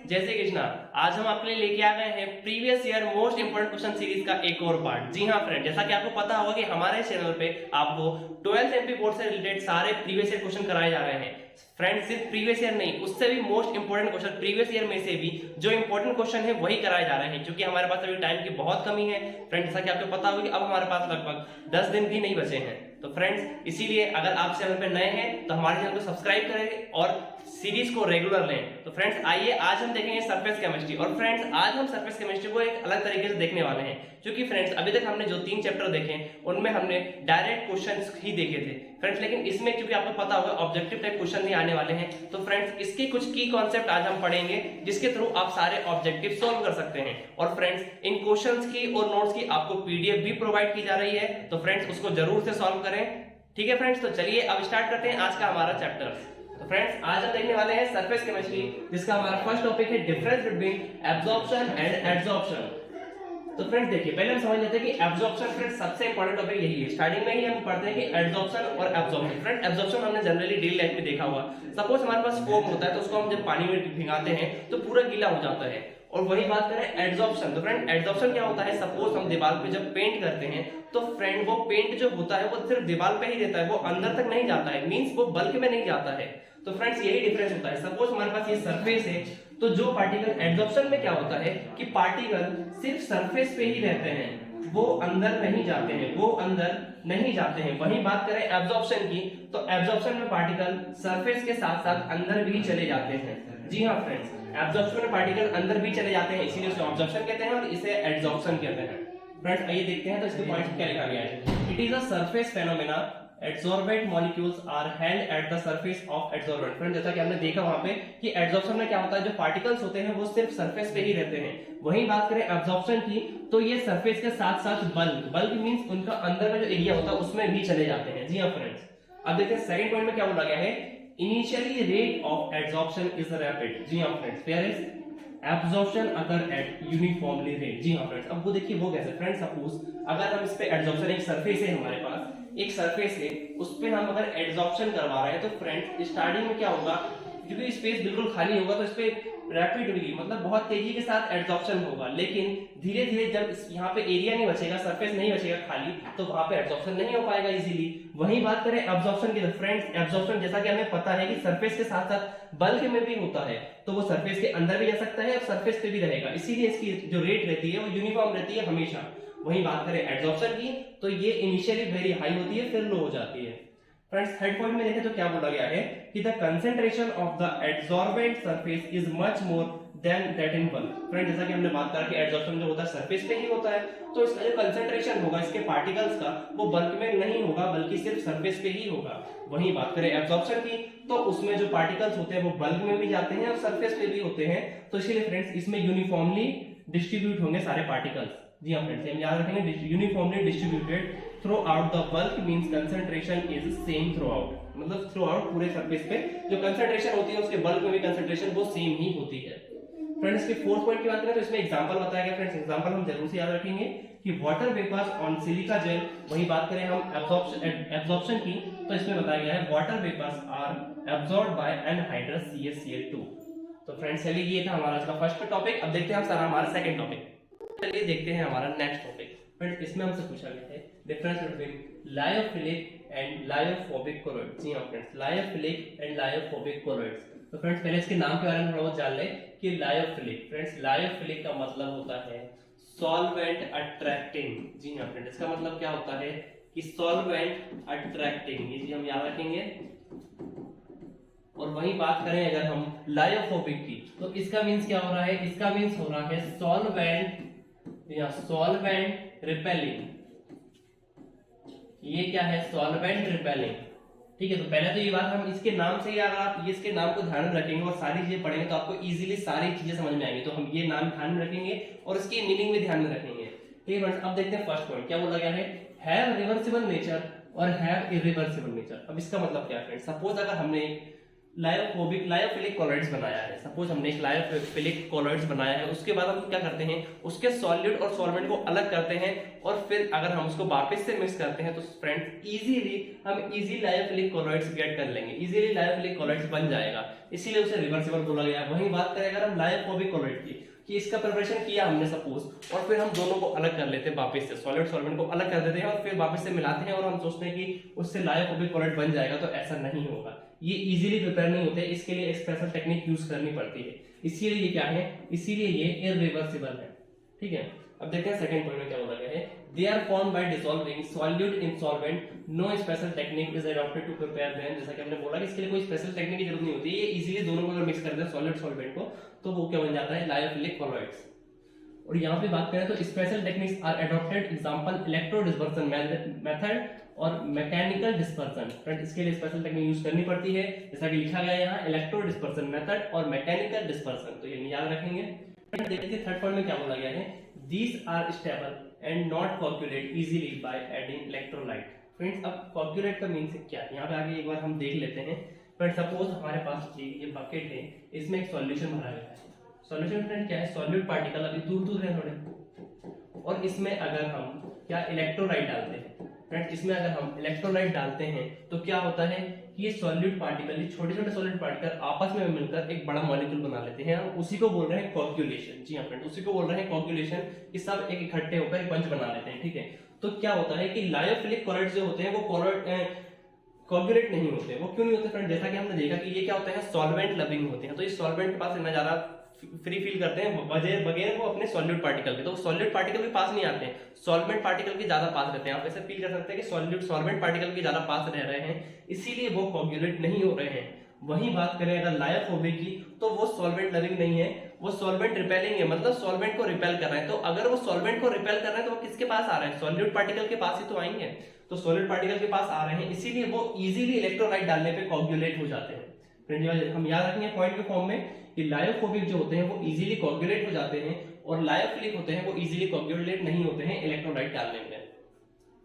जय श्री कृष्णा। आज हम आपके लिए लेके आ गए हैं previous year most important question series का एक और पार्ट। जी हाँ फ्रेंड, जैसा कि आपको पता होगा कि हमारे चैनल पे आपको 12th एमपी बोर्ड से रिलेटेड सारे प्रीवियस ईयर क्वेश्चन कराए जा रहे हैं। फ्रेंड सिर्फ प्रीवियस ईयर नहीं, उससे भी most important question previous year में से भी जो इंपोर्टेंट क्वेश्चन है वही कराए जा रहे हैं, क्योंकि हमारे पास अभी टाइम की बहुत कमी है। फ्रेंड जैसा कि आपको पता होगा कि अब हमारे पास लगभग 10 दिन भी नहीं बचे हैं। तो फ्रेंड्स इसीलिए अगर आप चैनल पे नए हैं तो हमारे चैनल को सब्सक्राइब करें और सीरीज को रेगुलर लें। तो फ्रेंड्स आइए आज हम देखेंगे सरफेस केमिस्ट्री। और फ्रेंड्स आज हम सरफेस केमिस्ट्री को एक अलग तरीके से देखने वाले हैं, क्योंकि फ्रेंड्स अभी तक हमने जो 3 चैप्टर देखे उनमें हमने डायरेक्ट क्वेश्चंस ही देखे थे फ्रेंड्स, लेकिन इसमें क्योंकि आपको पता होगा ऑब्जेक्टिव टाइप क्वेश्चन नहीं आने वाले हैं, तो फ्रेंड्स इसके कुछ की कॉन्सेप्ट आज हम पढ़ेंगे जिसके थ्रू आप सारे ऑब्जेक्टिव सोल्व कर सकते हैं। और फ्रेंड्स इन क्वेश्चंस की और नोट्स की आपको पीडीएफ भी प्रोवाइड की जा रही है, तो फ्रेंड्स उसको जरूर से सॉल्व करें। ठीक है फ्रेंड्स, तो चलिए अब स्टार्ट करते हैं आज का हमारा चैप्टर। तो फ्रेंड्स आज हम देखने वाले हैं सरफेस केमिस्ट्री, जिसका हमारा फर्स्ट टॉपिक है difference between absorption and adsorption. तो फ्रेंड्स देखिए, पहले हम समझ लेते हैं कि एब्जॉर्प्शन फ्रेंड्स सबसे इंपॉर्टेंट टॉपिक यही है। स्टार्टिंग में ही हम पढ़ते हैं कि एडसॉर्प्शन और एब्जॉर्प्शन। फ्रेंड एब्जॉर्प्शन हमने जनरली डेली लाइफ में देखा हुआ, सपोज हमारे पास फोम होता है तो उसको हम जब पानी में भिगाते हैं तो पूरा गीला हो जाता है। और वही बात करें एडसॉर्प्शन, तो फ्रेंड एडसॉर्प्शन क्या होता है, सपोज हम दीवार पे जब पेंट करते हैं तो फ्रेंड वो पेंट जो होता है वो सिर्फ दीवार पे ही रहता है, वो अंदर तक नहीं जाता है, मींस वो बल्क में नहीं जाता है। तो फ्रेंड्स यही डिफरेंस होता है। सपोज हमारे पास ये सरफेस है, तो जो पार्टिकल एडसॉर्प्शन में क्या होता है कि पार्टिकल सिर्फ सरफेस पे ही रहते हैं, वो अंदर नहीं जाते हैं, वो अंदर नहीं जाते हैं। वही बात करें एब्जॉर्प्शन की, तो एब्जॉर्प्शन में पार्टिकल सरफेस के साथ साथ अंदर भी चले जाते हैं। जी हाँ फ्रेंड्स, एब्जॉर्प्शन में पार्टिकल अंदर भी चले जाते हैं, इसीलिए उसे ऑब्जॉर्प्शन कहते हैं और इसे एडसॉर्प्शन कहते हैं। फ्रेंड्स आइए देखते हैं तो इसके पॉइंट्स क्या लिखा गया है। It is a surface phenomena, adsorbent molecules are held at the surface of adsorbent. Friend जैसा कि हमने देखा वहां पे कि एडसॉर्प्शन में क्या होता है, जो पार्टिकल्स होते हैं वो सिर्फ सरफेस पे ही रहते हैं। वहीं बात करें एब्जॉर्प्शन की, तो ये सरफेस के साथ साथ बल्क, बल्क मींस उनका अंदर का जो एरिया होता है उसमें भी चले जाते हैं। जी हाँ फ्रेंड्स, अब देखते हैं सेकंड पॉइंट में क्या बोला गया है। Initially rate of adsorption is rapid. जी हाँ friends, whereas absorption occur at uniformly rate. जी हाँ फ्रेंड्स, अब वो देखिए वो कैसे। फ्रेंड्स सपोज अगर हम इस पे एडसॉर्प्शन, एक सरफेस है हमारे पास, एक सरफेस है, उस पे हम अगर एडसॉर्प्शन करवा रहे हैं तो फ्रेंड्स स्टार्टिंग में क्या होगा, क्योंकि स्पेस बिल्कुल खाली होगा तो इस पे रैपिडली मतलब बहुत तेजी के साथ एडसॉर्प्शन होगा, लेकिन धीरे धीरे जब यहाँ पे एरिया नहीं बचेगा, सरफेस नहीं बचेगा खाली, तो वहां पे एडसॉर्प्शन नहीं हो पाएगा इजीली। वही बात करें एब्जॉर्प्शन की, तो फ्रेंड्स एब्जॉर्प्शन जैसा कि हमें पता है कि सरफेस के साथ साथ बल्क में भी होता है, तो वो सरफेस के अंदर भी जा सकता है और सरफेस पे भी रहेगा, इसीलिए इसकी जो रेट रहती है वो यूनिफॉर्म रहती है हमेशा। वही बात करें एडसॉर्प्शन की, तो ये इनिशियली वेरी हाई होती है फिर लो हो जाती है। फ्रेंड्स थर्ड पॉइंट में देखें तो क्या बोला गया है कि the concentration of the adsorbent surface is much more than that in bulk. Friend जैसा कि हमने बात करा कि एडसॉर्प्शन जो होता है सरफेस पे ही होता है, तो इसका जो कंसंट्रेशन होगा इसके पार्टिकल्स का वो बल्क में नहीं होगा बल्कि सिर्फ सरफेस पे ही होगा। वही बात करें एब्जॉर्प्शन की, तो उसमें जो पार्टिकल्स होते हैं वो बल्क में भी जाते हैं और सरफेस पे भी होते हैं, तो इसलिए फ्रेंड्स इसमें यूनिफॉर्मली डिस्ट्रीब्यूट होंगे सारे पार्टिकल्स। जी हाँ फ्रेंड्स, हम याद रखेंगे uniformly distributed through out the bulk means concentration is same through out, मतलब थ्रू आउट पूरे सरफेस पे जो कंसंट्रेशन होती है उसके बल्क में भी कंसंट्रेशन वो सेम ही होती है। फ्रेंड्स के फोर्थ पॉइंट की बात करें तो इसमें एग्जांपल बताया गया। फ्रेंड्स एग्जांपल हम जरूर से याद रखेंगे कि water vapours on silica gel. वही बात करें हम एब्जॉर्प्शन की, तो इसमें बताया गया है water vapours are absorbed by anhydrous CaCl2। तो फ्रेंड्स चलिए ये था हमारा आज का फर्स्ट टॉपिक। अब देखते हैं हम सारा हमारा सेकंड टॉपिक। चलिए देखते हैं हमारा नेक्स्ट टॉपिक। फ्रेंड्स इसमें हमसे पूछा गया है difference between lyophilic and lyophobic colloids. जी हाँ friends, lyophilic and lyophobic colloids. तो फ्रेंड्स पहले इसके नाम के बारे में थोड़ा बहुत जान लें कि लायोफिलिक। फ्रेंड्स लायोफिलिक का मतलब होता है सॉल्वेंट अट्रैक्टिंग। जी हाँ फ्रेंड्स, इसका मतलब क्या होता है कि सॉल्वेंट अट्रैक्टिंग, ये चीज हम याद रखेंगे। और वही बात करें अगर हम लायोफोबिक की, तो इसका मींस क्या हो रहा है, इसका मींस हो रहा है सॉल्वेंट या सॉल्वेंट रिपेलिंग। ये क्या है, सॉल्वेंट रिपेलिंग। ठीक है, तो पहले तो ये बात हम इसके नाम से ही, अगर आप इसके नाम को ध्यान में रखेंगे और सारी चीजें पढ़ेंगे तो आपको इजीली सारी चीजें समझ में आएंगी। तो हम ये नाम ध्यान में रखेंगे और इसकी मीनिंग भी ध्यान में रखेंगे। ठीक है फ्रेंड्स, अब देखते हैं फर्स्ट पॉइंट क्या बोला गया है, हैव रिवर्सिबल नेचर और हैव इरिवर्सिबल नेचर। अब इसका मतलब क्या है फ्रेंड्स, सपोज अगर हमने लायोफिलिक कॉलॉइड्स बनाया है, सपोज हमने एक लायोफिलिक कॉलॉइड्स बनाया है, उसके बाद हम क्या करते हैं, उसके सॉल्यूट और सॉल्वेंट को अलग करते हैं और फिर अगर हम उसको वापस से मिक्स करते हैं तो फ्रेंड्स इजीली हम इजी लायोफिलिक कॉलॉइड्स गेट कर लेंगे, इजीली लायोफिलिक कॉलॉइड्स बन जाएगा, इसीलिए उसे रिवर्सिबल बोला गया है। वहीं बात करें अगर हम लायोफोबिक कॉलॉइड की, कि इसका प्रिपरेशन किया हमने सपोज और फिर हम दोनों को अलग कर लेते हैं वापस से, सॉलिड सॉल्वेंट को अलग कर देते हैं और फिर वापस से मिलाते हैं और हम सोचते हैं कि उससे लायोफोबिक कॉलॉइड बन जाएगा, तो ऐसा नहीं होगा, ये इजीली प्रिपेयर नहीं होते, इसके लिए एक स्पेशल टेक्निक यूज करनी पड़ती है, इसीलिए ये क्या है, इसीलिए ये इरिवर्सिबल है। ठीक है, अब देखते हैं सेकंड पॉइंट में क्या बोला गया है, they are form by dissolving solute in solvent, no special technique is adopted to prepare them. जैसा कि हमने बोला कि इसके लिए कोई स्पेशल टेक्निक की जरूरत नहीं होती है, ये इजीली दोनों को अगर मिक्स कर दें सॉलिड सॉल्वेंट को तो वो क्या बन जाता है, लायोफिलिक कॉलॉइड्स। और यहाँ पे बात करें तो special techniques are adopted, example electro dispersion method और मैकेनिकल डिस्पर्सन। फ्रेंड इसके लिए स्पेशल टेक्निक यूज करनी पड़ती है, जैसा कि लिखा गया है यहाँ इलेक्ट्रो डिस्पर्सन मेथड और मैकेनिकल डिस्पर्सन, तो ये याद रखेंगे। देखिए थर्ड पॉइंट में क्या बोला गया है, these are stable and not coagulate easily by adding electrolyte. Friends अब कोagulate का मीनिंग क्या है, यहाँ पे आगे एक बार हम देख लेते हैं। फ्रेंड सपोज हमारे पास ये बकेट है, इसमें एक सॉल्यूशन भरा गया है, सॉल्यूशन फ्रेंड क्या है, सॉल्यूट पार्टिकल अभी दूर दूर है थोड़े, और इसमें अगर हम क्या इलेक्ट्रोलाइट डालते हैं, फ्रेंड इसमें अगर हम इलेक्ट्रोलाइट डालते हैं तो क्या होता है कि ये सॉल्यूट पार्टिकल, ये छोटे छोटे सॉल्यूट पार्टिकल आपस में मिलकर एक बड़ा मॉलिक्यूल बना लेते हैं, और उसी को बोल रहे हैं कोagulation। जी हाँ फ्रेंड, उसी को बोल रहे हैं कोagulation, कि सब एक इकट्ठे होकर एक पंच बना लेते हैं। ठीक है, तो क्या होता है कि लायोफिलिक कॉलॉइड्स जो होते हैं वो कोagulate नहीं होते। वो क्यों नहीं होते फ्रेंड, जैसा कि हमने देखा कि ये क्या होते हैं, सॉल्वेंट लविंग होते हैं, तो इस सॉल्वेंट के पास इतना ज्यादा फ्री फील करते हैं बगैर वो अपने सॉल्यूट पार्टिकल के, तो सॉल्यूट पार्टिकल के पास नहीं आते हैं, सॉल्वेंट पार्टिकल के ज्यादा पास रहते हैं। आप ऐसे फील कर सकते हैं कि सॉल्वेंट पार्टिकल के ज्यादा पास रह रहे हैं, इसीलिए वो कोagulate नहीं हो रहे हैं। वहीं बात करें अगर लायोफोबिक की, तो वो सॉल्वेंट लविंग नहीं है, वो सॉल्वेंट रिपेलिंग है, मतलब सॉल्वेंट को रिपेल कर रहे हैं। तो अगर वो सॉल्वेंट को रिपेल कर रहे हैं तो वो किसके पास आ रहे हैं, सॉल्यूट पार्टिकल के पास ही तो आएंगे, तो सॉलिड पार्टिकल के पास आ रहे हैं, इसीलिए वो इजीली इलेक्ट्रोलाइट डालने पे कोagulate हो जाते हैं। फ्रेंड हम याद रखेंगे पॉइंट के फॉर्म में कि लायोफोबिक जो होते हैं वो इजीली कोagulate हो जाते हैं, और लायोफिलिक होते हैं वो इजीली कोagulate नहीं होते हैं इलेक्ट्रोलाइट डालने में।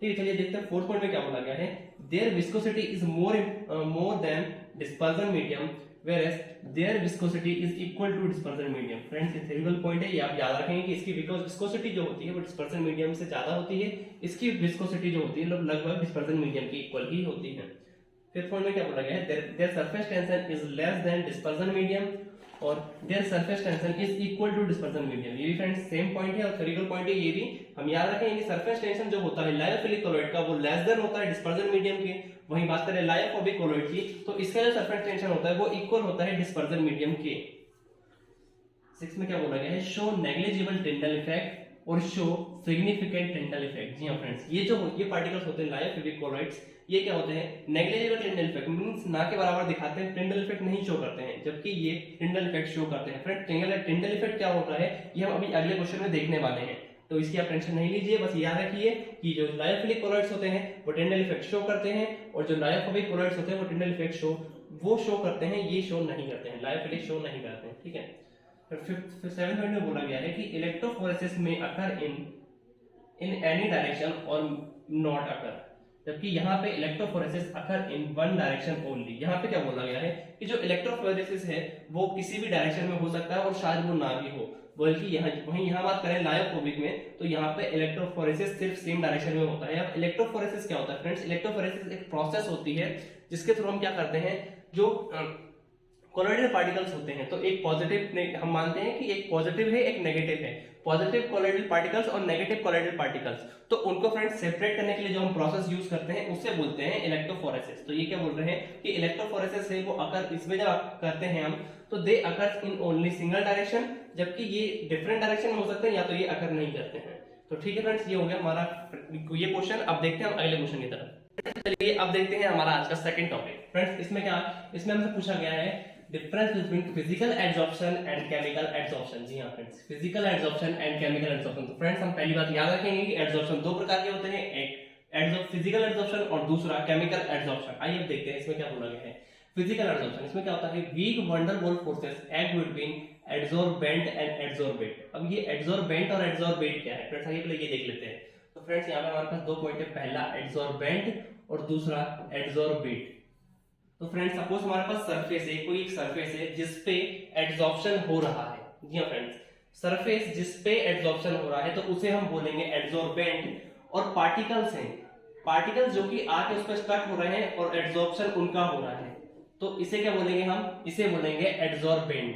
ठीक है, चलिए देखते हैं फोर्थ पॉइंट में क्या बोला गया है, their viscosity is more than dispersion medium whereas their viscosity is equal to dispersion medium। Friends ये थ्योरिटिकल पॉइंट है, ये आप याद रखेंगे कि इसकी विस्कोसिटी जो होती है वो डिस्पर्सन मीडियम से ज्यादा होती है, इसकी विस्कोसिटी जो होती है लगभग डिस्पर्सन मीडियम की इक्वल ही होती है। फिफ्थ पॉइंट में क्या बोला गया है, their surface tension is less than dispersion medium और their surface tension is equal to dispersion medium. ये भी फ्रेंड्स सेम पॉइंट है और थ्योरिटिकल पॉइंट है, ये भी हम याद रखें कि सरफेस टेंशन जो होता है लायोफिलिक कॉलॉइड का वो लेस देन होता है डिस्पर्सन मीडियम के। वहीं बात करें लायोफोबिक कॉलॉइड की, तो इसका जो सरफेस टेंशन होता है वो इक्वल होता है डिस्पर्सन मीडियम के। 6 में क्या बोला गया है, शो नेग्लिजिबल टिंडल इफेक्ट और शो सिग्निफिकेंट टिंडल इफेक्ट। जी हाँ फ्रेंड्स, ये पार्टिकल्स होते हैं लायोफिलिक कॉलॉइड्स, ये क्या होते हैं, नेग्लिजिबल टिंडल इफेक्ट मींस ना के बराबर दिखाते हैं, टिंडल इफेक्ट नहीं शो करते हैं, जबकि ये टिंडल इफेक्ट शो करते हैं। फ्रेंड टिंडल इफेक्ट क्या होता है ये हम अभी अगले क्वेश्चन में देखने वाले हैं, तो इसकी आप टेंशन नहीं लीजिए, बस याद रखिए कि जो लायोफिलिक कॉलॉइड्स होते हैं वो टिंडल इफेक्ट शो करते हैं, और जो लायोफोबिक कॉलॉइड्स होते हैं वो टिंडल इफेक्ट शो करते हैं, ये शो नहीं करते हैं, लायोफिलिक शो नहीं करते हैं। ठीक है, फिर 7th पॉइंट में बोला गया है कि इलेक्ट्रोफोरेसिस में अकर इन एनी डायरेक्शन और नॉट अकर, जबकि यहाँ पे electrophoresis occur in one direction only. यहाँ पे क्या बोला गया है कि जो इलेक्ट्रोफोरेसिस है वो किसी भी डायरेक्शन में हो सकता है और शायद वो ना भी हो, बल्कि यहाँ बात करें लायोफोबिक में तो यहाँ पे इलेक्ट्रोफोरेसिस सिर्फ सेम डायरेक्शन में होता है। अब इलेक्ट्रोफोरेसिस क्या होता है फ्रेंड्स, इलेक्ट्रोफोरेसिस एक प्रोसेस होती है जिसके थ्रू हम क्या करते हैं, जो कोलॉइडल पार्टिकल्स होते हैं, तो एक पॉजिटिव हम मानते हैं कि एक पॉजिटिव है एक नेगेटिव है, पॉजिटिव कोलॉइडल पार्टिकल्स और नेगेटिव कोलॉइडल पार्टिकल्स, तो उनको फ्रेंड्स सेपरेट करने के लिए जो हम प्रोसेस यूज करते हैं उसे बोलते हैं इलेक्ट्रोफोरेसिस। तो ये क्या बोल रहे हैं कि इलेक्ट्रोफोरेसिस है वो अकर, इसमें जब करते हैं हम तो they occur in only single direction, जबकि ये डिफरेंट डायरेक्शन में हो सकते हैं या तो ये अकर नहीं करते हैं। तो ठीक है फ्रेंड्स, ये हो गया हमारा ये क्वेश्चन। अब देखते हैं हम अगले क्वेश्चन की तरफ। चलिए अब देखते हैं हमारा आज का सेकंड टॉपिक। फ्रेंड्स इसमें हमसे पूछा गया है difference between physical adsorption and chemical adsorption. जी हाँ friends, physical adsorption and chemical adsorption. तो फ्रेंड्स हम पहली बात याद रखेंगे कि एड्सॉर्प्शन दो प्रकार के होते हैं, एक फिजिकल एड्सॉर्प्शन और दूसरा केमिकल एड्सॉर्प्शन। आइए देखते हैं इसमें क्या बोला गया है। फिजिकल एड्सॉर्प्शन, इसमें क्या होता है, weak van der Waals forces act between adsorbent and adsorbate. अब ये एड्सॉर्बेंट और एड्सॉर्बेट क्या है फ्रेंड्स, आइए पहले ये देख लेते हैं। तो फ्रेंड्स यहाँ पे हमारे पास दो पॉइंट है, पहला एड्सॉर्बेंट और दूसरा एड्सॉर्बेट। तो फ्रेंड्स सपोज हमारे पास सरफेस है, कोई एक सरफेस है जिसपे एड्सॉर्प्शन हो रहा है। जी हाँ फ्रेंड्स, सरफेस जिसपे एड्सॉर्प्शन हो रहा है तो उसे हम बोलेंगे एड्सॉर्बेंट। और पार्टिकल्स हैं, पार्टिकल्स जो कि आके उस पर स्टक हो रहे हैं और एड्सॉर्प्शन उनका हो रहा है, तो इसे क्या बोलेंगे हम? इसे बोलेंगे एड्सॉर्बेंट,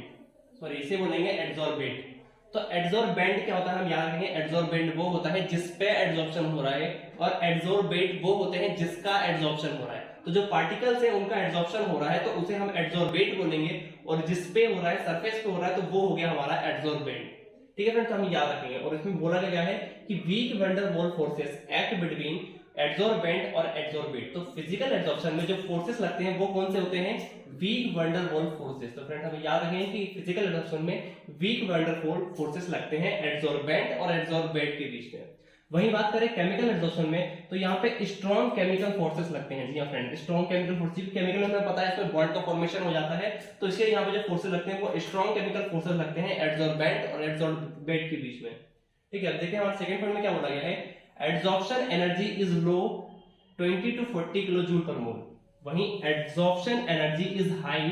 सॉरी इसे बोलेंगे एड्सॉर्बेंट। तो एड्सॉर्बेंट क्या होता है हम याद रखेंगे, एड्सॉर्बेंट वो होता है जिसपे एड्सॉर्प्शन हो रहा है और एड्सॉर्बेट वो होते हैं जिसका एड्सॉर्प्शन हो रहा है। तो जो पार्टिकल्स है उनका एड्सॉर्प्शन हो रहा है तो उसे हम एड्सॉर्बेट बोलेंगे, और जिसपे हो रहा है, सरफेस पे हो रहा है, तो वो हो गया हमारा एड्सॉर्बेंट। ठीक है फ्रेंड्स, हम याद रखेंगे। और इसमें बोला गया है कि weak van der Waals forces act between adsorbent और एड्सॉर्बेट। तो फिजिकल एड्सॉर्प्शन में जो फोर्सेस लगते हैं वो कौन से होते हैं? Weak van der Waals forces. तो फ्रेंड्स हमें याद रखेंगे कि फिजिकल एड्सॉर्प्शन में weak van der Waals forces लगते हैं एड्सॉर्बेंट और एड्सॉर्बेट के बीच में। वहीं बात करें केमिकल एड्सॉर्प्शन में तो यहाँ पे स्ट्रॉन्ग केमिकल फोर्सेस लगते हैं। जी हाँ friend, strong chemical forces, chemical में हमें पता है इसमें बॉन्ड का फॉर्मेशन हो जाता है, तो इसलिए यहाँ पे जो फोर्सेस लगते हैं वो स्ट्रॉन्ग केमिकल फोर्सेस लगते हैं एड्सॉर्बेंट और एड्सॉर्बेट के बीच में। ठीक है, देखिए हमारे सेकंड पॉइंट में क्या बोला गया है, adsorption energy is low 20 to 40 kilojoule per mole, वहीं adsorption energy is high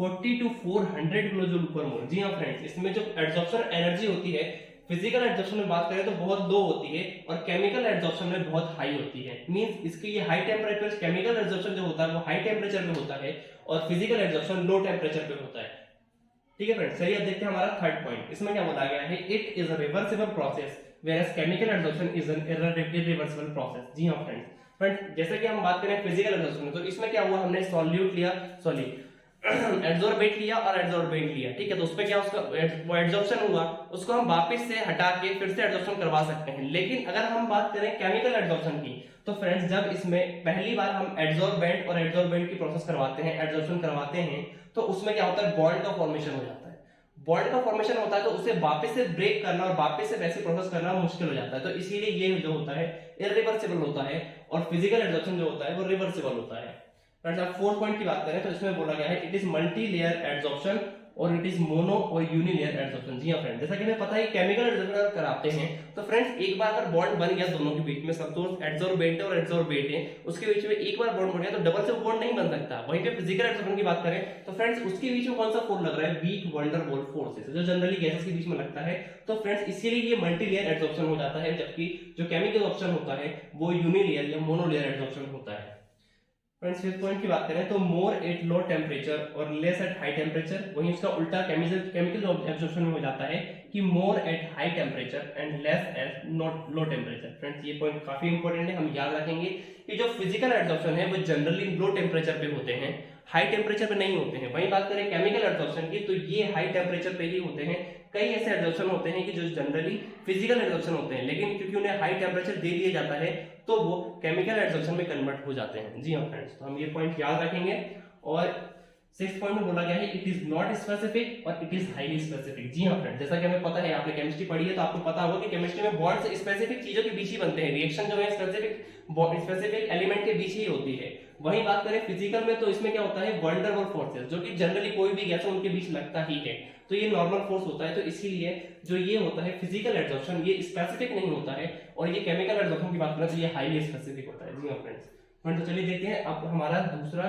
40 to 400 kilojoule per mole. जी हाँ फ्रेंड्स, इसमें जो एड्सॉर्प्शन एनर्जी होती है फिजिकल एड्सॉर्प्शन में बात करें तो बहुत लो होती है और केमिकल एड्सॉर्प्शन में बहुत हाई होती है। मींस इसके ये हाई टेम्परेचर, केमिकल एड्सॉर्प्शन जो होता है वो हाई टेम्परेचर पे होता है और फिजिकल एड्सॉर्प्शन लो टेम्परेचर पे होता है। ठीक है फ्रेंड्स, चलिए अब देखते हैं हमारा थर्ड पॉइंट। इसमें क्या बोला गया है, it is a reversible process whereas chemical absorption is an irreversible process। जी हाँ फ्रेंड्स, जैसे कि हम बात करें फिजिकल एब्जॉर्प्शन तो इसमें क्या हुआ, हमने सॉल्यूट लिया, एड्सॉर्बेट लिया और एड्सॉर्बेंट लिया। ठीक है, तो उसपे क्या उसका वो एड्सॉर्प्शन हुआ, उसको हम वापस से हटा के फिर से एड्सॉर्प्शन करवा सकते हैं। लेकिन अगर हम बात करें केमिकल एड्सॉर्प्शन की तो फ्रेंड्स जब इसमें पहली बार हम एड्सॉर्बेंट और एड्सॉर्बेंट की प्रोसेस करवाते हैं, एड्सॉर्प्शन करवाते हैं, तो उसमें क्या होता है, बॉन्ड का फॉर्मेशन हो जाता है। बॉन्ड का फॉर्मेशन होता है तो उसे वापस से ब्रेक करना और वापस से वैसे प्रोसेस करना मुश्किल हो जाता है, तो इसीलिए ये जो होता है इरिवर्सिबल होता है और फिजिकल एड्सॉर्प्शन जो होता है वो रिवर्सिबल होता है। फ्रेंड्स अब फोर्थ पॉइंट की बात करें तो इसमें बोला गया है it is multi layer adsorption और इट इज मोनो और यूनिलेयर एड्सॉर्प्शन। जी हां फ्रेंड्स, जैसा कि हमें पता है केमिकल एड्सॉर्प्शन कराते हैं तो फ्रेंड्स एक बार अगर बॉन्ड बन गया दोनों के बीच में, सपोज एड्सॉर्बेंट और एड्सॉर्बेट है, उसके बीच में एक बार बॉन्ड बन गया तो डबल से बॉन्ड नहीं बन सकता। वहीं पे फिजिकल एड्सॉर्प्शन की बात करें तो फ्रेंड्स उसके बीच में कौन सा फोर्स लग रहा है, weak van der Waals forces, जो जनरली गैसेस के बीच में लगता है। तो फ्रेंड्स इसीलिए ये मल्टी लेयर एड्सॉर्प्शन हो जाता है, जबकि जो केमिकल ऑप्शन होता है वो यूनिलेयर या मोनोलेयर एड्सॉर्प्शन होता है। फ्रेंड्स फिफ्थ पॉइंट की बात करें तो मोर एट लो टेम्परेचर और लेस एट हाई टेम्परेचर, वहीं उसका उल्टा केमिकल एब्जॉर्प्शन में हो जाता है कि more at high temperature and less at not low temperature. Friends ये पॉइंट काफी इंपॉर्टेंट है, हम याद रखेंगे कि जो फिजिकल एब्जॉर्प्शन है वो जनरली लो टेम्परेचर पे होते हैं, हाई टेम्परेचर पे नहीं होते हैं। वहीं बात करें केमिकल एब्जॉर्प्शन की तो ये हाई टेम्परेचर पे ही होते हैं। कई ऐसे एब्जॉर्प्शन होते हैं कि जो जनरली फिजिकल एब्जॉर्प्शन होते हैं, लेकिन क्योंकि उन्हें हाई टेम्परेचर दे दिया जाता है तो वो केमिकल एब्जॉर्प्शन में कन्वर्ट हो जाते हैं। जी हाँ फ्रेंड्स, तो हम ये पॉइंट याद रखेंगे। और सिक्स्थ पॉइंट में बोला गया है इट इज नॉट स्पेसिफिक और इट इज हाईली स्पेसिफिक। जी हाँ फ्रेंड्स, जैसा कि हमें पता है, आपने केमिस्ट्री पढ़ी है तो आपको पता होगा कि केमिस्ट्री में बॉन्ड्स स्पेसिफिक चीजों के बीच ही बनते हैं, रिएक्शन जो है स्पेसिफिक एलिमेंट के बीच ही होती है। वहीं बात करें फिजिकल में तो इसमें क्या होता है, वैन डर वाल्स फोर्सेस, जो कि जनरली कोई भी गैस उनके बीच लगता ही है, तो ये नॉर्मल फोर्स होता है। तो इसीलिए जो ये होता है फिजिकल एब्जॉर्प्शन ये स्पेसिफिक नहीं होता है, और ये केमिकल एब्जॉर्प्शन की बात करें तो ये हाईली स्पेसिफिक होता है। जी हाँ फ्रेंड्स, तो चलिए देखते हैं अब हमारा दूसरा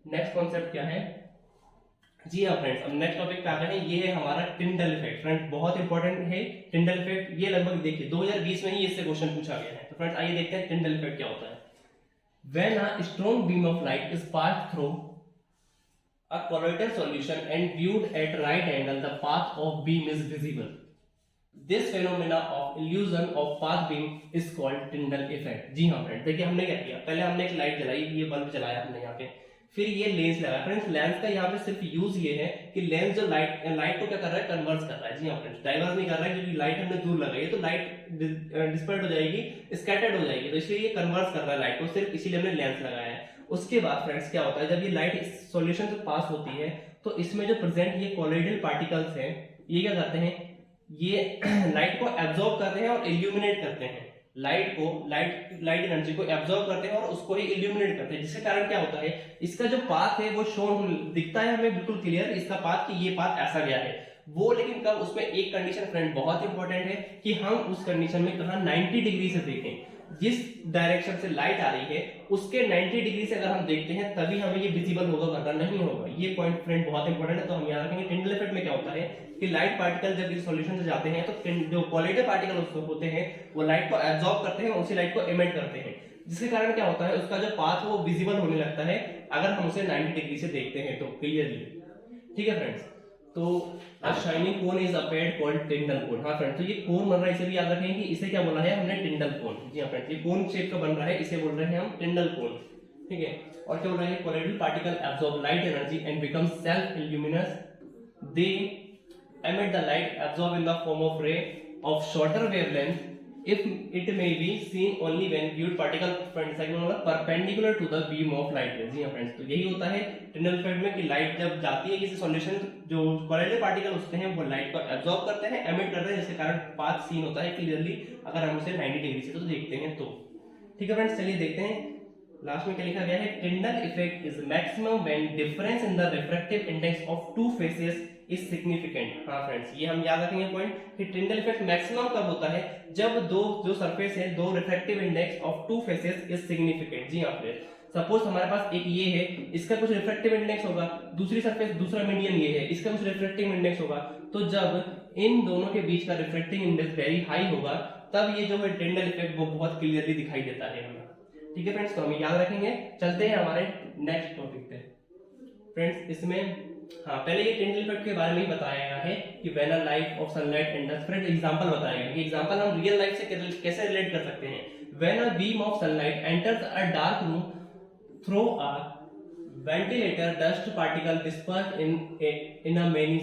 नेक्स्ट कॉन्सेप्ट क्या है। जी हाँ फ्रेंड्स, अब नेक्स्ट टॉपिक पे आ गए हैं, ये है हमारा टिंडल इफेक्ट। फ्रेंड्स बहुत इंपॉर्टेंट है टिंडल इफेक्ट, ये लगभग देखिए 2020 में ही इससे क्वेश्चन पूछा गया है। तो फ्रेंड्स आइए देखते हैं टिंडल इफेक्ट क्या होता है। When a strong beam of light is passed through a colloidal solution and viewed at right angle, the path of beam is visible. This phenomena of illusion of path beam is called Tyndall effect। जी हाँ friends, देखिए हमने क्या किया, पहले हमने एक light जलाई, ये बल्ब जलाया हमने यहाँ पे, फिर ये लेंस लगाया। फ्रेंड्स लेंस का यहाँ पे सिर्फ यूज ये है कि लेंस जो लाइट को क्या कर रहा है, कन्वर्ट कर रहा है। जी हाँ फ्रेंड्स, डाइवर्स नहीं कर रहा है, क्योंकि लाइट हमने दूर लगाई है तो लाइट डिस्पर्ट हो जाएगी, स्कैटर्ड हो जाएगी, तो इसलिए ये कन्वर्ट कर रहा है लाइट को, सिर्फ इसीलिए हमने लेंस लगाया है। उसके बाद फ्रेंड्स क्या होता है, जब ये लाइट इस सॉल्यूशन से पास होती है तो इसमें जो प्रेजेंट ये कॉलोइडल पार्टिकल्स हैं, ये क्या करते हैं, ये लाइट को एब्जॉर्ब करते हैं और इल्यूमिनेट करते हैं, लाइट एनर्जी को एब्जॉर्ब करते हैं और उसको ही इल्यूमिनेट करते हैं, जिसके कारण क्या होता है, इसका जो पाथ है वो शोन दिखता है हमें बिल्कुल क्लियर, इसका पाथ कि ये पाथ ऐसा गया है वो। लेकिन कब, उसमें एक कंडीशन फ्रेंड बहुत इंपॉर्टेंट है कि हम उस कंडीशन में कहा 90 डिग्री से देखें। जिस डायरेक्शन से लाइट आ रही है उसके 90 डिग्री से अगर हम देखते हैं तभी हमें ये विजिबल होगा, वरना नहीं होगा। ये पॉइंट फ्रेंड बहुत इंपॉर्टेंट है, तो हम याद रखेंगे। टिंडल इफेक्ट में क्या होता है कि लाइट पार्टिकल जब इस सॉल्यूशन से जाते हैं तो जो कोलिडेड पार्टिकल होते हैं वो लाइट को एब्जॉर्ब करते हैं, उसी लाइट को एमिट करते हैं, जिसके कारण क्या होता है उसका जो पाथ है वो विजिबल होने लगता है अगर हम उसे 90 डिग्री से देखते हैं तो क्लियरली। ठीक है फ्रेंड्स, तो shining cone is appeared called Tyndall cone. हाँ फ्रेंड्स, तो ये कोन बन रहा है, इसे भी याद रखेंगे कि इसे क्या बोला है हमने, टिंडल कोन। जी हाँ फ्रेंड्स, ये कोन शेप का बन रहा है, इसे बोल रहे हैं हम टिंडल कोन। ठीक है, और क्या बोल रहे हैं, colloidal particle absorb light energy and become self luminous. They emit the light absorbed in the form of ray of shorter wavelength if it may be seen only when viewed particle perpendicular to the beam of light ray। जी हाँ friends, तो यही होता है Tyndall effect में कि light जब जाती है किसी सॉल्यूशन, जो कोलिडेड पार्टिकल होते हैं वो लाइट को एब्जॉर्ब करते हैं, एमिट करते हैं, जिसके कारण पाथ सीन होता है क्लियरली अगर हम उसे 90 डिग्री से तो देखते हैं तो। ठीक है फ्रेंड्स, चलिए देखते हैं लास्ट में क्या लिखा गया है। Tyndall effect is maximum when difference in the refractive index of two phases is significant. हाँ फ्रेंड्स, ये हम याद रखेंगे पॉइंट कि टिंडल इफेक्ट मैक्सिमम कब होता है, जब दो जो सरफेस है, दो refractive index of two phases is significant. जी हाँ फ्रेंड्स, सपोज हमारे पास एक ये है, इसका कुछ रिफ्रैक्टिव इंडेक्स होगा, दूसरी सरफेस दूसरा मीडियम ये है, इसका कुछ रिफ्रैक्टिव इंडेक्स होगा, तो जब इन दोनों के बीच का रिफ्रैक्टिव इंडेक्स वेरी हाई होगा तब ये जो है टिंडल इफेक्ट वो बहुत क्लियरली दिखाई देता है हमें। ठीक है फ्रेंड्स, तो हम याद रखेंगे। चलते हैं हमारे नेक्स्ट टॉपिक पे फ्रेंड्स। इसमें हाँ, पहले ये टिंडल इफेक्ट के बारे में ही बताया गया है कि when a light of sunlight enters. Friend example बताया गया है, एग्जांपल हम रियल लाइफ से कैसे रिलेट कर सकते हैं। When a beam of sunlight enters a dark room through a ventilator, dust particle dispersed in a many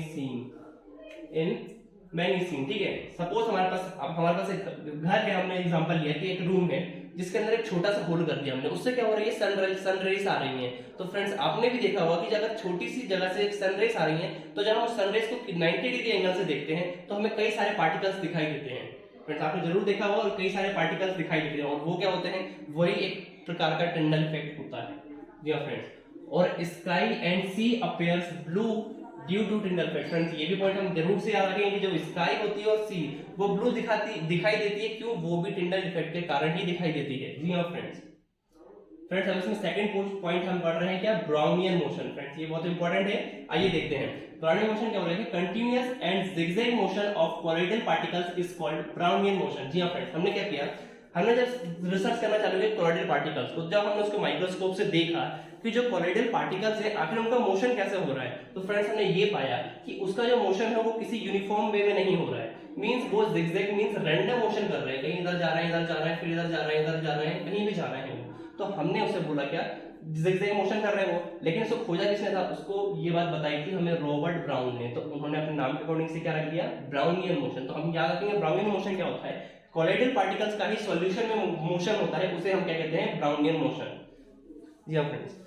seen. ठीक है, सपोज हमारे पास एक घर है, हमने एग्जांपल लिया कि एक रूम है जिसके अंदर एक छोटा सा होल कर दिया हमने, उससे क्या हो रही है, सन रेस आ रही हैं। तो फ्रेंड्स, आपने भी देखा होगा कि अगर छोटी सी जगह से एक सन रेस आ रही है तो जब हम सन रेस को 90 डिग्री एंगल से देखते हैं तो हमें कई सारे पार्टिकल्स दिखाई देते हैं। फ्रेंड्स, आपने जरूर देखा होगा, और कई सारे पार्टिकल्स दिखाई देते हैं, और वो क्या होते हैं, वही एक प्रकार का टिंडल इफेक्ट होता है। जी हाँ फ्रेंड्स, और sky and sea appears blue due to Tyndall effect. Friends, ये भी पॉइंट हम जरूर से याद रखेंगे कि जो स्काई होती है और सी वो ब्लू दिखाई देती है, क्यों, वो भी टिंडल इफेक्ट के कारण ही दिखाई देती है। जी हाँ फ्रेंड्स, अब इसमें सेकंड पॉइंट हम पढ़ रहे हैं क्या, ब्राउनियन मोशन। फ्रेंड्स, ये बहुत इंपॉर्टेंट है, आइए देखते हैं। ब्राउनियन मोशन क्या हो रहा है, continuous and zigzag motion of colloidal particles is called Brownian motion. जी हाँ फ्रेंड्स, हमने क्या किया, हमने जब रिसर्च करना चालू किया कोलिडल पार्टिकल्स को, जब हमने उसको माइक्रोस्कोप से देखा कि जो कोलिडल पार्टिकल्स है आखिर उनका मोशन कैसे हो रहा है, तो फ्रेंड्स हमने ये पाया कि उसका जो मोशन है वो किसी यूनिफॉर्म वे में नहीं हो रहा है। मींस वो जिगजैग मींस रैंडम मोशन कर रहे हैं, कहीं इधर जा रहे हैं, इधर जा रहे हैं, फिर इधर जा रहे हैं, इधर जा रहे हैं, कहीं भी जा रहे हैं वो। तो हमने उसे बोला क्या, जिगजैग मोशन कर रहे हैं वो, लेकिन उसको खोजा किसने था, उसको ये बात बताई थी हमें रॉबर्ट ब्राउन ने। तो उन्होंने अपने नाम के अकॉर्डिंग से क्या रख दिया, ब्राउनियन मोशन। तो हम याद रखेंगे ब्राउनियन मोशन क्या होता है, कोलिडल पार्टिकल्स का ही सॉल्यूशन में मोशन होता है, उसे हम क्या कहते हैं, ब्राउनियन मोशन। जी हाँ फ्रेंड्स,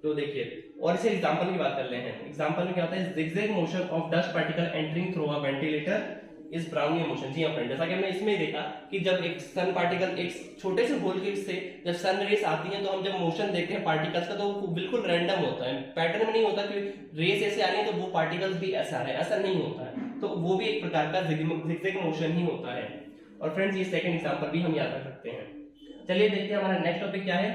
तो देखिए, और इसे एग्जांपल की बात कर ले हैं। एग्जांपल में क्या होता है, zigzag motion of dust particle entering through a ventilator is Brownian motion. जी हाँ फ्रेंड, जैसा कि हमने इसमें देखा कि जब एक सन पार्टिकल एक छोटे से होल के से जब सन रेस आती हैं तो हम जब मोशन देखते हैं पार्टिकल्स का तो वो बिल्कुल रैंडम होता है, पैटर्न में नहीं होता कि रेस ऐसे आ रही है तो वो पार्टिकल्स भी ऐसा आ रहे हैं, ऐसा नहीं होता है। तो वो भी एक प्रकार का जिगजैग मोशन ही होता है। और फ्रेंड्स, ये सेकंड एग्जांपल भी हम याद रख सकते हैं। चलिए देखते हैं हमारा नेक्स्ट टॉपिक क्या है।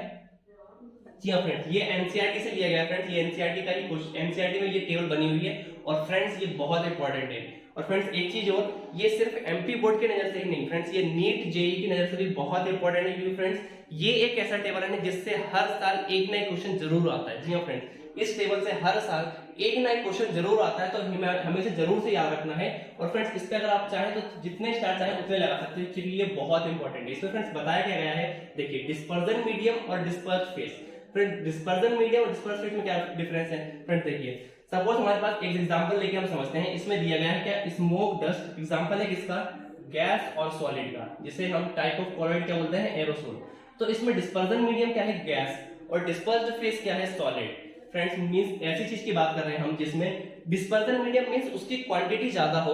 जी हाँ फ्रेंड्स, ये एनसीईआरटी से लिया गया है। फ्रेंड्स, ये एनसीईआरटी का ही कुछ एनसीईआरटी में ये टेबल बनी हुई है, और फ्रेंड्स ये बहुत इंपॉर्टेंट है। और फ्रेंड्स, एक चीज और, ये सिर्फ एमपी बोर्ड की नजर से ही नहीं फ्रेंड्स, ये नीट जेई की नजर से भी बहुत इंपॉर्टेंट है, क्योंकि फ्रेंड्स ये एक ऐसा टेबल है जिससे हर साल एक नया क्वेश्चन जरूर आता है। जी हाँ फ्रेंड्स, इस टेबल से हर साल एक नया क्वेश्चन जरूर आता है, तो हमें इसे जरूर से याद रखना है। और फ्रेंड्स, इस पे अगर आप चाहें तो जितने स्टार चाहें उतने लगा सकते हैं, क्योंकि ये बहुत इंपॉर्टेंट है। इसमें फ्रेंड्स बताया क्या गया है, देखिए, डिस्पर्जन मीडियम और dispersed phase. Friend, dispersion medium और डिस्पर्स्ड फेस में क्या डिफरेंस है। फ्रेंड देखिए, सपोज हमारे पास एक एग्जांपल लेके हम समझते हैं। इसमें दिया गया है क्या, स्मोक डस्ट। एग्जांपल है किसका, गैस और सॉलिड का, जिसे हम टाइप ऑफ कॉलोइड क्या बोलते हैं, एरोसोल। तो इसमें डिस्पर्जन मीडियम क्या है, गैस, और डिस्पर्स्ड फेस क्या है, सॉलिड। फ्रेंड्स, मींस ऐसी चीज की बात कर रहे हैं हम जिसमें डिस्पर्जन मीडियम मींस उसकी क्वांटिटी ज्यादा हो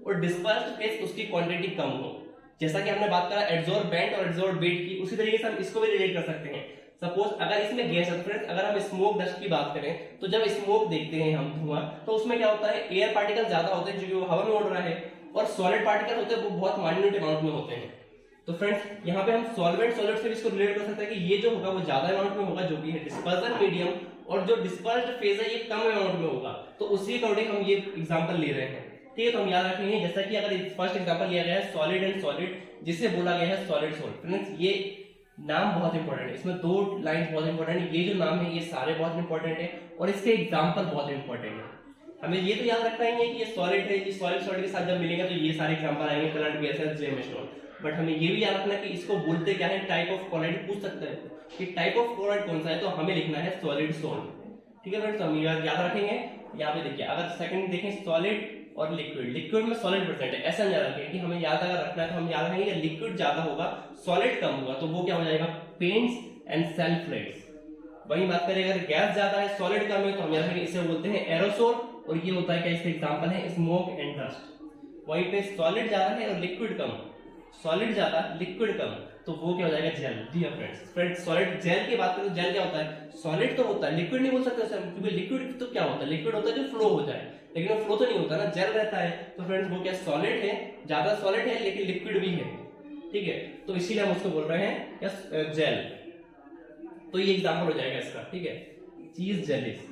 और डिस्पर्स्ड फेस उसकी क्वांटिटी कम हो। जैसा कि हमने बात करा एडसॉर्बेंट और एडसॉर्बेट की, उसी तरीके से हम इसको भी रिलेट कर सकते हैं। सपोज अगर इसमें गैस है, फ्रेंड्स अगर हम स्मोक डस्ट की बात करें तो जब स्मोक देखते हैं हम धुआं, तो उसमें क्या होता है, एयर पार्टिकल ज्यादा होते हैं जो कि हवा में उड़ रहा है, और सॉलिड पार्टिकल होते हैं वो बहुत माइन्यूट अमाउंट में होते हैं। तो फ्रेंड्स यहाँ पे हम सॉल्वेंट सॉलिड से इसको रिलेट कर सकते हैं कि ये जो होगा वो ज्यादा अमाउंट में होगा, जो कि है डिस्पर्जन मीडियम, और जो डिस्पर्स्ड फेज है ये कम अमाउंट में होगा। तो उसी अकॉर्डिंग हम ये एग्जांपल ले रहे हैं, ठीक है। तो हम याद रखेंगे, जैसा कि अगर फर्स्ट एग्जांपल लिया गया है सॉलिड एंड सॉलिड, जिसे बोला गया है सॉलिड सोल्ट। फ्रेंड्स ये नाम बहुत इंपॉर्टेंट है, इसमें 2 लाइन बहुत इंपॉर्टेंट है। ये जो नाम है ये सारे बहुत इंपॉर्टेंट है और इसके एग्जांपल बहुत इंपॉर्टेंट है। हमें ये तो याद रखना ही है कि ये सॉलिड है, ये सॉलिड सॉलिड के साथ जब मिलेगा तो ये सारे एग्जांपल आएंगे, कलर्ड गैसेस, जेएमएसओ। बट हमें ये भी याद रखना है कि इसको बोलते क्या है, टाइप ऑफ क्लोराइड पूछ सकते हैं कि टाइप ऑफ क्लोराइड कौन सा है, तो हमें लिखना है सॉलिड सोल्ट, ठीक है फ्रेंड्स। हम याद रखेंगे। यहाँ पे देखिए, अगर सेकंड देखें सॉलिड और लिक्विड, लिक्विड में सॉलिड परसेंट है, ऐसा याद रखें कि हमें याद अगर रखना है तो हम याद रखेंगे कि लिक्विड ज्यादा होगा, सॉलिड कम होगा, तो वो क्या हो जाएगा, पेंट्स एंड सल्फेट्स। वही बात करें अगर गैस ज्यादा है सॉलिड कम है तो हम याद रखेंगे इसे बोलते हैं एरोसोल, और ये होता है क्या, इसका एग्जांपल है स्मोक एंड डस्ट। वहीं पे सॉलिड ज्यादा है और लिक्विड कम, सॉलिड ज्यादा लिक्विड कम, तो वो क्या हो जाएगा, जेल। जी फ्रेंड्स सॉलिड जेल की बात करें तो जेल क्या होता है, सॉलिड तो होता है, लिक्विड नहीं बोल सकते सर, क्योंकि लिक्विड तो क्या होता है, लिक्विड होता है जो फ्लो हो जाए, लेकिन वो फ्लो तो नहीं होता ना, जेल रहता है। तो फ्रेंड्स वो क्या सॉलिड है, ज्यादा सॉलिड है लेकिन लिक्विड भी है, ठीक है। तो इसीलिए हम उसको बोल रहे हैं क्या, जेल। तो ये एग्जांपल हो जाएगा इसका, ठीक है, चीज जेलिस।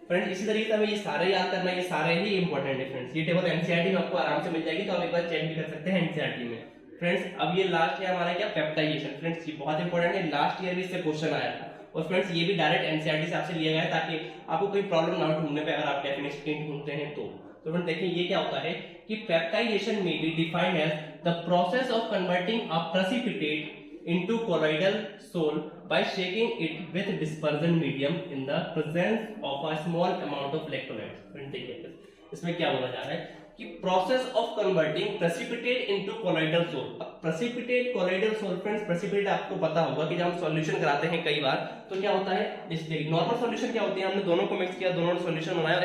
फ्रेंड्स इसी तरीके से हमें ये सारे याद करना है, ये सारे ही इंपॉर्टेंट है फ्रेंड्स। ये टेबल एनसीईआरटी में आपको आराम से मिल जाएगी, तो आप एक बार चेक भी कर सकते हैं एनसीईआरटी में। फ्रेंड्स अब ये लास्ट है हमारा क्या, पेप्टाइजेशन। फ्रेंड्स ये बहुत इंपॉर्टेंट है, लास्ट ईयर भी इससे क्वेश्चन आया था, और फ्रेंड्स ये भी डायरेक्ट एनसीईआरटी से आपसे लिया गया है ताकि आपको कोई प्रॉब्लम ना ढूंढने पे, अगर आप डेफिनेशन ढूंढते हैं तो फ्रेंड्स देखिए ये क्या होता है कि पेप्टाइजेशन में be defined as the process of converting a precipitate into colloidal salt by shaking it with dispersion medium in the presence of a small amount of electrolytes। Friends देखिए इसमें क्या बोला जा रहा है कि process of converting precipitate into colloidal sol. अब precipitate colloidal sol, friends precipitate आपको पता होगा कि जब हम सॉल्यूशन कराते हैं कई बार तो क्या होता है, जैसे नॉर्मल सॉल्यूशन क्या होती है, हमने दोनों को मिक्स किया, दोनों ने सॉल्यूशन बनाया,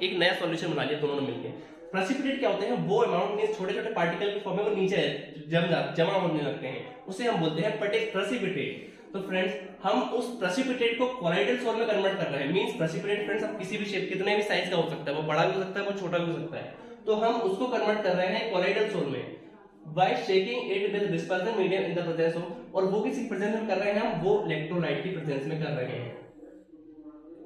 एक नया सॉल्यूशन बना लिया दोनों ने मिलकर। प्रेसिपिटेट क्या होते हैं, वो अमाउंट में छोटे छोटे पार्टिकल के फॉर्म में वो नीचे जमा होने लगते हैं, उसे हम बोलते हैं प्रेसिपिटेट। तो फ्रेंड्स हम उस प्रेसिपिटेट को कोलॉइडल सोल्ट में कन्वर्ट कर रहे हैं। मींस प्रेसिपिटेट फ्रेंड्स अब किसी भी शेप, कितने भी साइज का हो सकता है, वो बड़ा भी हो सकता है, वो छोटा भी हो सकता है, तो हम उसको कन्वर्ट कर रहे हैं कोलॉइडल सोल्ट में by shaking it with dispersion medium in the presence of, और वो किसी प्रेजेंस में कर रहे हैं हम, वो इलेक्ट्रोलाइट की प्रेजेंस में कर रहे हैं।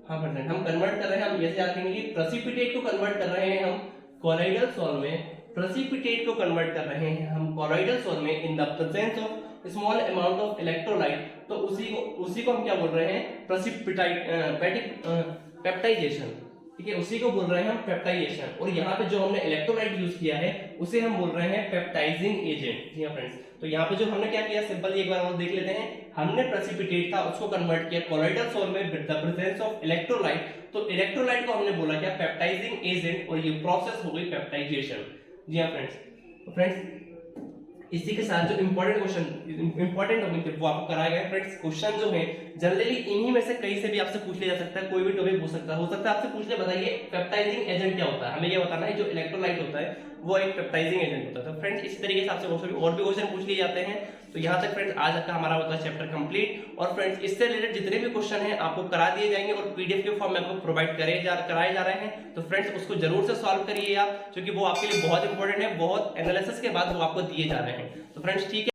हाँ फ्रेंड्स हम कन्वर्ट कर रहे हैं, हम ये याद रखेंगे कि प्रेसिपिटेट को कन्वर्ट कर रहे हैं हम कोलॉइडल सोल्ट में, प्रेसिपिटेट को कन्वर्ट कर रहे हैं हम कोलॉइडल सोल्ट में इन the presence of small amount of electrolyte. तो उसी को हम क्या बोल रहे हैं, पेप्टाइजेशन, ठीक है, उसी को बोल रहे हैं हम पेप्टाइजेशन। और यहाँ पे जो हमने इलेक्ट्रोलाइट यूज किया है उसे हम बोल रहे हैं पेप्टाइजिंग एजेंट। जी हाँ फ्रेंड्स, तो यहाँ पे जो हमने क्या किया, सिंपल एक बार और देख लेते हैं। हमने प्रेसिपिटेट था उसको कन्वर्ट किया कोलॉइडल सोल्ट में with the presence of electrolyte, तो इलेक्ट्रोलाइट को हमने बोला क्या, पेप्टाइजिंग एजेंट, और ये प्रोसेस हो गई पेप्टाइजेशन। जी हाँ फ्रेंड्स, तो फ्रेंड्स इसी के साथ जो इंपॉर्टेंट टॉपिक थे वो आपको कराया गया। फ्रेंड्स क्वेश्चन जो है जनरली इन्हीं में से कहीं से भी आपसे पूछ लिया जा सकता है, कोई भी टॉपिक हो सकता है आपसे पूछ ले, बताइए पेप्टाइजिंग एजेंट क्या होता है, हमें ये बताना है जो इलेक्ट्रोलाइट होता है वो एक पेप्टाइजिंग एजेंट होता है। तो फ्रेंड्स इसी तरीके से आपसे और भी क्वेश्चन पूछ लिए जाते हैं। तो यहाँ तक फ्रेंड्स आज का हमारा होता है चैप्टर कंप्लीट, और फ्रेंड्स इससे रिलेटेड जितने भी क्वेश्चन हैं आपको करा दिए जाएंगे और पीडीएफ के फॉर्म में आपको प्रोवाइड कराए जा रहे हैं। तो फ्रेंड्स उसको जरूर से सॉल्व करिए आप, क्योंकि वो आपके लिए बहुत इंपॉर्टेंट है, बहुत एनालिसिस के बाद वो आपको दिए जा रहे हैं। तो फ्रेंड्स ठीक है।